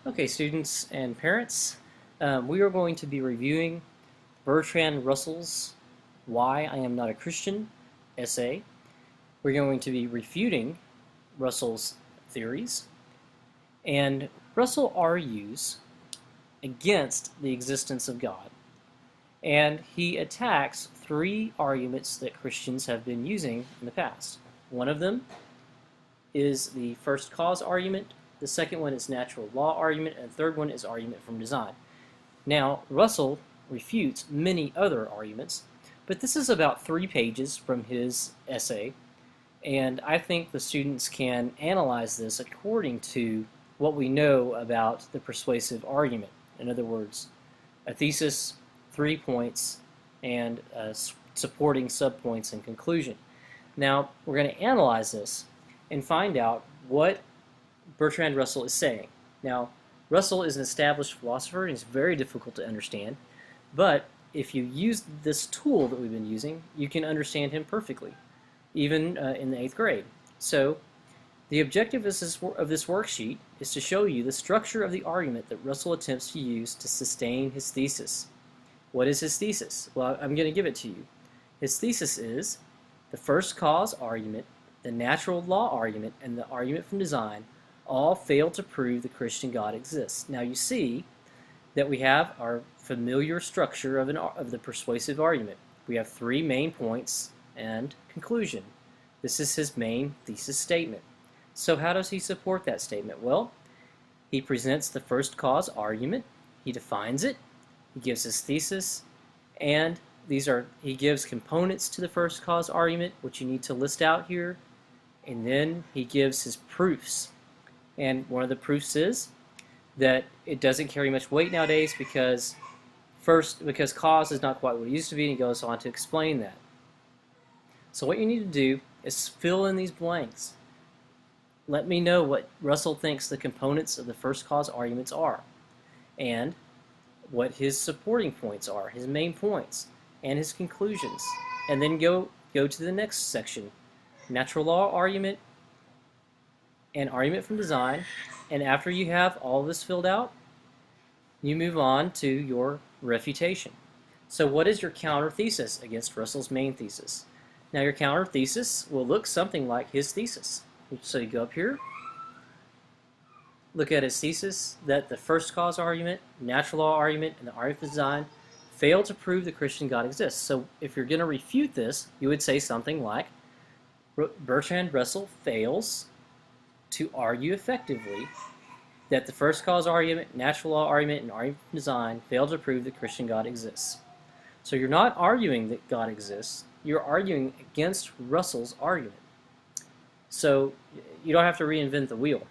Okay, students and parents, we are going to be reviewing Bertrand Russell's Why I Am Not a Christian essay. We're going to be refuting Russell's theories, and Russell argues against the existence of God. And he attacks three arguments that Christians have been using in the past. One of them is the first cause argument, the second one is natural law argument, and the third one is argument from design. Now, Russell refutes many other arguments, but this is about 3 pages from his essay, and I think the students can analyze this according to what we know about the persuasive argument. In other words, a thesis, 3 points, and supporting subpoints and conclusion. Now, we're going to analyze this and find out what Bertrand Russell is saying. Now, Russell is an established philosopher and he's very difficult to understand, but if you use this tool that we've been using, you can understand him perfectly, even in the 8th grade. So, the objective of this worksheet is to show you the structure of the argument that Russell attempts to use to sustain his thesis. What is his thesis? Well, I'm going to give it to you. His thesis is the first cause argument, the natural law argument, and the argument from design all fail to prove the Christian God exists. Now you see that we have our familiar structure of the persuasive argument. We have 3 main points and conclusion. This is his main thesis statement. So how does he support that statement? Well, he presents the first cause argument, he defines it, he gives his thesis, and he gives components to the first cause argument, which you need to list out here, and then he gives his proofs. And one of the proofs is that it doesn't carry much weight nowadays because cause is not quite what it used to be, and he goes on to explain that. So what you need to do is fill in these blanks. Let me know what Russell thinks the components of the first cause arguments are, and what his supporting points are, his main points, and his conclusions. And then go to the next section, natural law argument and argument from design. And after you have all this filled out, you move on to your refutation. So what is your counter thesis against Russell's main thesis? Now your counter thesis will look something like his thesis. So you go up here, look at his thesis, that the first cause argument, natural law argument, and the argument from design fail to prove the Christian God exists. So if you're going to refute this, you would say something like, Bertrand Russell fails to argue effectively that the first cause argument, natural law argument, and argument from design fail to prove that Christian God exists. So you're not arguing that God exists, you're arguing against Russell's argument. So you don't have to reinvent the wheel.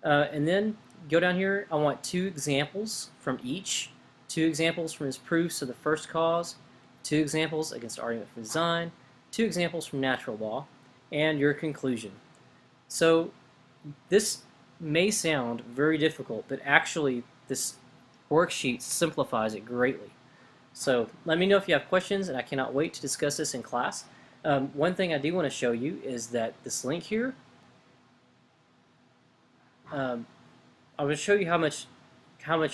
And then go down here, I want 2 examples from each. 2 examples from his proofs of the first cause, 2 examples against argument from design, 2 examples from natural law, and your conclusion. So this may sound very difficult, but actually this worksheet simplifies it greatly. So let me know if you have questions, and I cannot wait to discuss this in class. One thing I do want to show you is that this link here, I will show you how much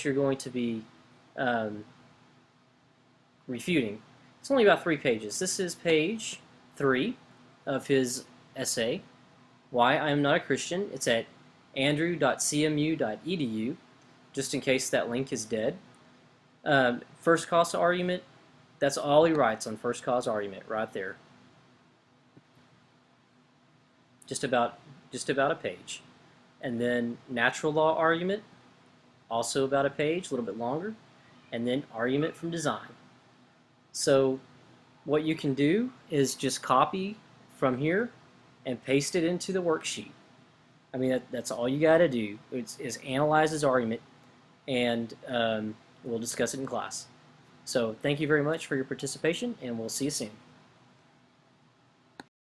you're going to be refuting. It's only about 3 pages. This is page 3 of his essay, Why I Am Not a Christian. It's at andrew.cmu.edu, just in case that link is dead. First cause argument, that's all he writes on first cause argument right there. Just about a page. And then natural law argument, also about a page, a little bit longer, and then argument from design. So what you can do is just copy from here and paste it into the worksheet. I mean, that's all you got to do is analyze his argument, and we'll discuss it in class. So thank you very much for your participation, and we'll see you soon.